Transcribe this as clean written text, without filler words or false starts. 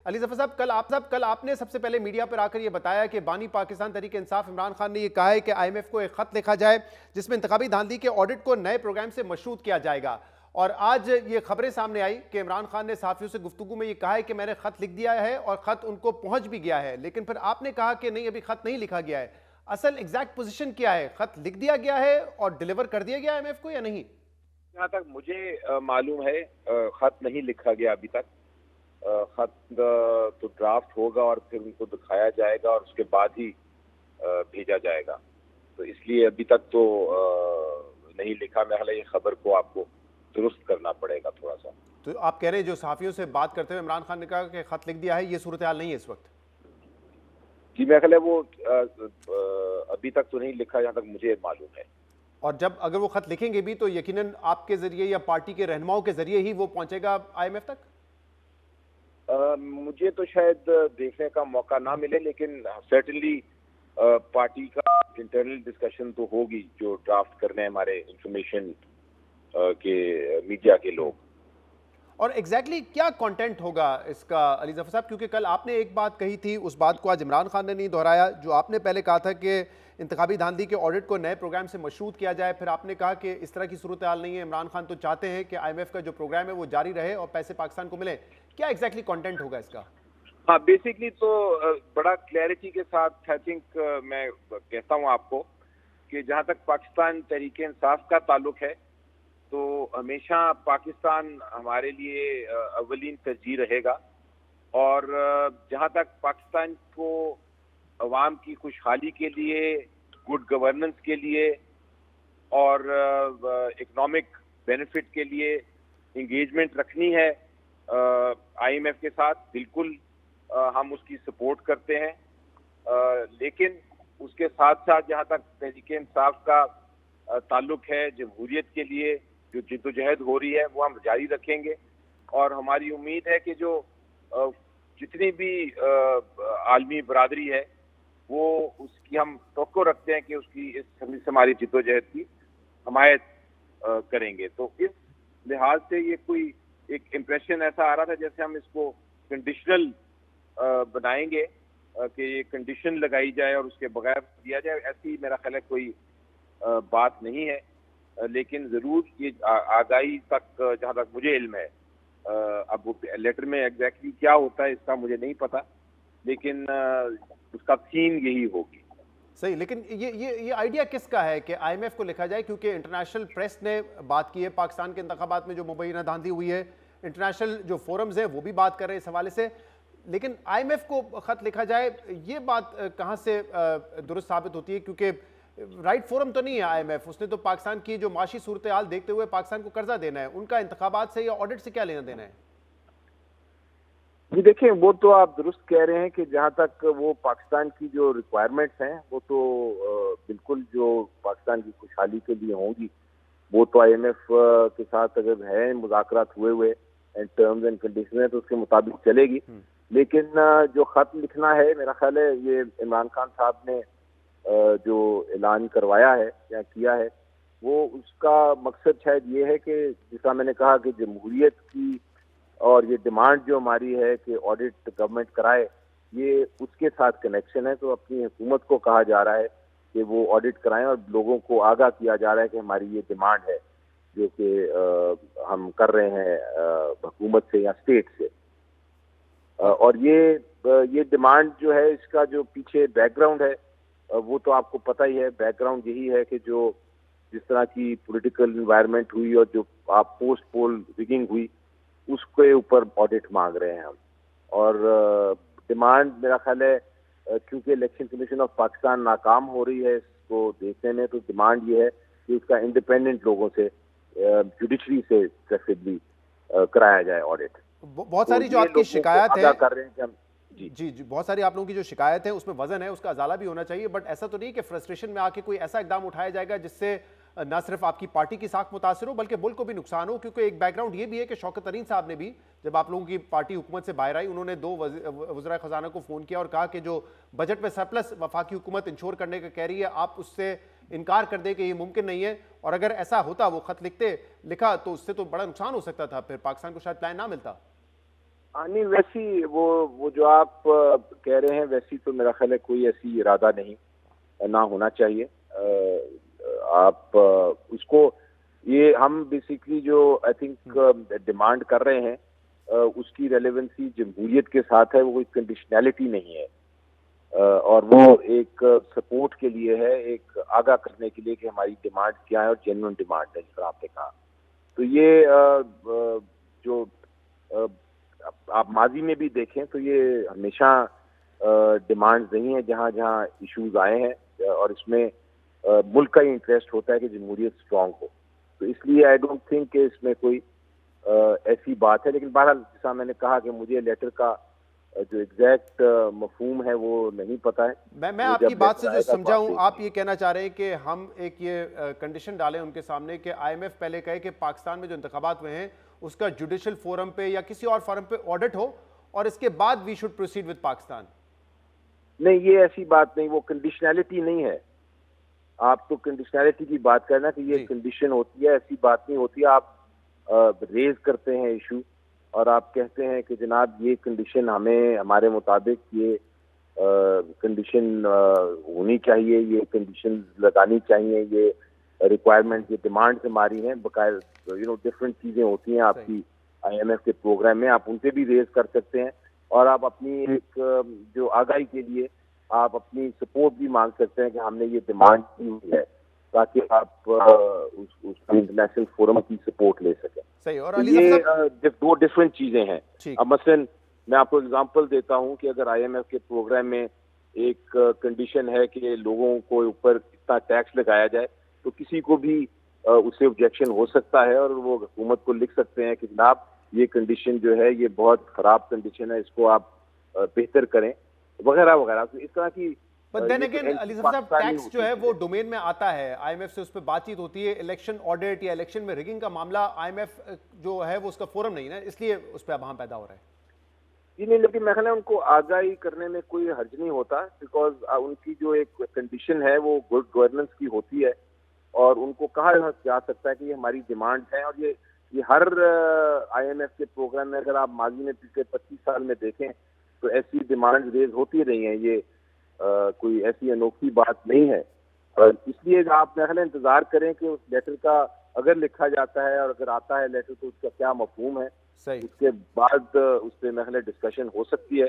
अली ज़फ़र साहब, कल आपने सबसे पहले मीडिया पर आकर ये बताया कि बानी पाकिस्तान तहरीक इंसाफ इमरान खान ने ये कहा है कि IMF को एक खत लिखा जाए जिसमें इंतखाबी धांधली के ऑडिट को नए प्रोग्राम से मशरूत किया जाएगा। और आज ये खबरें सामने आई कि इमरान खान ने सहाफ़ियों से गुफ्तगू में ये कहा है कि मैंने खत लिख दिया है और खत उनको पहुंच भी गया है, लेकिन फिर आपने कहा कि नहीं, अभी खत नहीं लिखा गया है। असल एग्जैक्ट पोजीशन क्या है? खत लिख दिया गया है और डिलीवर कर दिया गया IMF को या नहीं? जहाँ तक मुझे मालूम है खत नहीं लिखा गया अभी तक। खत तो ड्राफ्ट होगा और फिर उनको दिखाया जाएगा और उसके बाद ही भेजा जाएगा। तो इसलिए अभी तक तो नहीं लिखा। मैं हाल ये खबर को आपको दुरुस्त करना पड़ेगा थोड़ा सा। तो आप कह रहे हैं जो सहाफ़ियों से बात करते हुए इमरान खान ने कहा कि खत लिख दिया है, ये सूरत हाल नहीं है इस वक्त? जी, मैं ख्याल है वो अभी तक तो नहीं लिखा जहाँ तक मुझे मालूम है। और जब अगर वो खत लिखेंगे भी तो यकीनन आपके जरिए या पार्टी के रहनुमाओं के जरिए ही वो पहुंचेगा IMF तक? मुझे तो शायद देखने का मौका ना मिले, लेकिन सर्टेनली पार्टी का इंटरनल डिस्कशन तो होगी जो ड्राफ्ट करने हमारे इंफॉर्मेशन के मीडिया के लोग। और एग्जैक्टली क्या कंटेंट होगा इसका अली ज़फ़र साहब? क्योंकि कल आपने एक बात कही थी, उस बात को आज इमरान खान ने नहीं दोहराया। जो आपने पहले कहा था कि इंतखाबी धांधली के ऑडिट को नए प्रोग्राम से मशरूत किया जाए, फिर आपने कहा कि इस तरह की सूरत हाल नहीं है, इमरान खान तो चाहते हैं कि IMF का जो प्रोग्राम है वो जारी रहे और पैसे पाकिस्तान को मिले। क्या एग्जैक्टली कंटेंट होगा इसका? हाँ, बेसिकली तो बड़ा क्लैरिटी के साथ आई थिंक मैं कहता हूँ आपको कि जहाँ तक पाकिस्तान तहरीक इंसाफ का ताल्लुक है तो हमेशा पाकिस्तान हमारे लिए अव्वलीन तरजीह रहेगा। और जहाँ तक पाकिस्तान को अवाम की खुशहाली के लिए, गुड गवर्नेंस के लिए और इकोनॉमिक बेनिफिट के लिए इंगेजमेंट रखनी है IMF के साथ, बिल्कुल हम उसकी सपोर्ट करते हैं। लेकिन उसके साथ साथ जहाँ तक तहरीक इंसाफ का ताल्लुक है, जमहूरियत के लिए जो जिद्दोजहद हो रही है वो हम जारी रखेंगे। और हमारी उम्मीद है कि जो जितनी भी आलमी बरादरी है वो उसकी हम तवक्को रखते हैं कि उसकी इस हमारी जिद्दोजहद की हमायत करेंगे। तो इस लिहाज से ये कोई एक इम्प्रेशन ऐसा आ रहा था जैसे हम इसको कंडीशनल बनाएंगे कि ये कंडीशन लगाई जाए और उसके बगैर दिया जाए। ऐसी मेरा ख्याल है कोई बात नहीं है, लेकिन ज़रूर ये आगाही तक जहाँ तक मुझे इल्म है, अब वो लेटर में एग्जैक्टली क्या होता है इसका मुझे नहीं पता, लेकिन उसका थीम यही होगी। सही, लेकिन ये आइडिया किसका है कि IMF को लिखा जाए? क्योंकि इंटरनेशनल प्रेस ने बात की है पाकिस्तान के इंतखाबात में जो मुबैना धांधली हुई है, इंटरनेशनल जो फोरम्स हैं वो भी बात कर रहे हैं इस हवाले से, लेकिन IMF को खत लिखा जाए, ये बात कहाँ से दुरुस्त साबित होती है? क्योंकि राइट फोरम तो नहीं है IMF। उसने तो पाकिस्तान की जो माशी सूरत हाल देखते हुए पाकिस्तान को कर्जा देना है, उनका इंतखाबात से या ऑडिट से क्या लेना देना है? जी देखिए, वो तो आप दुरुस्त कह रहे हैं कि जहाँ तक वो पाकिस्तान की जो रिक्वायरमेंट्स हैं वो तो बिल्कुल जो पाकिस्तान की खुशहाली के लिए होंगी, वो तो IMF के साथ अगर है मुज़ाकरात हुए एंड टर्म्स एंड कंडीशन है तो उसके मुताबिक चलेगी। लेकिन जो खत लिखना है, मेरा ख्याल है ये इमरान खान साहब ने जो ऐलान करवाया है या किया है, वो उसका मकसद शायद ये है कि जिसा मैंने कहा कि जमहूरियत की और ये डिमांड जो हमारी है कि ऑडिट गवर्नमेंट कराए, ये उसके साथ कनेक्शन है। तो अपनी हुकूमत को कहा जा रहा है कि वो ऑडिट कराएं और लोगों को आगाह किया जा रहा है कि हमारी ये डिमांड है जो कि हम कर रहे हैं हुकूमत से या स्टेट से। और ये डिमांड जो है, इसका जो पीछे बैकग्राउंड है वो तो आपको पता ही है। बैकग्राउंड यही है कि जो जिस तरह की पॉलिटिकल एनवायरनमेंट हुई और जो आप पोस्ट पोल रिगिंग हुई, उसके ऊपर ऑडिट मांग रहे हैं हम। और डिमांड मेरा ख्याल है क्योंकि इलेक्शन कमीशन ऑफ पाकिस्तान नाकाम हो रही है इसको देखने में, तो डिमांड ये है कि उसका इंडिपेंडेंट लोगों से, जुडिशरी से प्रेफरेबली कराया जाए ऑडिट। बहुत सारी जो आपकी शिकायत है कर रहे हैं कि हम जी, बहुत सारी आप लोगों की जो शिकायत है उसमें वजन है, उसका अजाला भी होना चाहिए। बट ऐसा तो नहीं कि फ्रस्ट्रेशन में आके कोई ऐसा इकदाम उठाया जाएगा जिससे न सिर्फ आपकी पार्टी की साख मुतासिर हो बल्कि मुल्क को भी नुकसान हो? क्योंकि एक बैकग्राउंड ये भी है कि शौकत तरीन साहब ने भी, जब आप लोगों की पार्टी हुकूमत से बाहर आई, उन्होंने 2 वज़ीर ख़जाना को फ़ोन किया और कहा कि जो बजट में सरप्लस वफाकी हुकूमत इंश्योर करने का कह रही है, आप उससे इनकार कर दें कि ये मुमकिन नहीं है। और अगर ऐसा होता, वो खत लिखा, तो उससे तो बड़ा नुकसान हो सकता था, फिर पाकिस्तान को शायद प्लान ना मिलता। नहीं, वैसी वो आप कह रहे हैं वैसी तो मेरा ख्याल है कोई ऐसी इरादा नहीं, ना होना चाहिए। आप उसको, ये हम बेसिकली जो आई थिंक डिमांड कर रहे हैं उसकी रेलेवेंसी जमहूरियत के साथ है, वो कोई कंडीशनैलिटी नहीं है। और वो एक सपोर्ट के लिए है, एक आगाह करने के लिए कि हमारी डिमांड क्या है और जेन्युइन डिमांड है, जिस तरह आपने कहा। तो ये जो आप माजी में भी देखें तो ये हमेशा डिमांड्स नहीं है जहाँ जहाँ इश्यूज आए हैं, और इसमें मुल्क का ही इंटरेस्ट होता है कि जमहूरियत स्ट्रांग हो। तो इसलिए आई डोंट थिंक कि इसमें कोई ऐसी बात है। लेकिन बहरहाल जैसा मैंने कहा कि मुझे लेटर का जो एग्जैक्ट मफहूम है वो नहीं पता है। मैं आपकी बात से जो समझा हूं, आप ये कहना चाह रहे हैं कि हम एक ये कंडीशन डालें उनके सामने कि आईएमएफ पहले कहे कि पाकिस्तान में जो इंतखाबात हुए हैं उसका जुडिशियल फोरम पे या किसी और फोरम पे ऑडिट हो, और इसके बाद we should proceed with Pakistan. नहीं, ये ऐसी बात नहीं, वो कंडीशनैलिटी नहीं है। आप तो कंडीशनैलिटी की बात करना कि ये कंडीशन होती है, ऐसी बात नहीं होती। आप रेज करते हैं इशू और आप कहते हैं कि जनाब ये कंडीशन हमें, हमारे मुताबिक ये कंडीशन होनी चाहिए, ये कंडीशन लगानी चाहिए, ये रिक्वायरमेंट, ये डिमांड्स हमारी हैं। बकायदा डिफरेंट चीजें होती हैं आपकी आईएमएफ के प्रोग्राम में, आप उनसे भी रेज कर सकते हैं। और आप अपनी एक जो आगाही के लिए आप अपनी सपोर्ट भी मांग सकते हैं कि हमने ये डिमांड की हुई है, ताकि आप उस इंटरनेशनल फोरम की सपोर्ट ले सकें। सही। और तो ये दो डिफरेंट चीजें हैं। अब मसलन मैं आपको एग्जांपल देता हूं कि अगर आईएमएफ के प्रोग्राम में एक कंडीशन है कि लोगों को ऊपर इतना टैक्स लगाया जाए, तो किसी को भी उससे ऑब्जेक्शन हो सकता है और वो हुकूमत को लिख सकते हैं कि जनाब ये कंडीशन जो है ये बहुत खराब कंडीशन है, इसको आप बेहतर करें, वगैरह वगैरह। तो इस तरह की देन अगेन अली साहब, टैक्स जो है वो डोमेन में आता है, आईएमएफ से उस पर बातचीत होती है। इलेक्शन ऑडिट या इलेक्शन में रिगिंग का मामला आईएमएफ जो है वो उसका फोरम नहीं है, इसलिए उस पर वहां पैदा हो रहा है। नहीं, लेकिन मैं कहना उनको आगाही करने में कोई हर्ज नहीं होता, बिकॉज उनकी जो एक कंडीशन है वो गुड गवर्नेंस की होती है, और उनको कहा जा सकता है कि ये हमारी डिमांड है। और ये हर आईएमएफ के प्रोग्राम में अगर आप माजी में पिछले 25 साल में देखें तो ऐसी डिमांड रेज होती रही हैं। ये कोई ऐसी अनोखी बात नहीं है। और इसलिए आप मेरा इंतजार करें कि उस लेटर का अगर लिखा जाता है और अगर आता है लेटर तो उसका क्या मफहूम है, उसके बाद उस पर मेरा डिस्कशन हो सकती है।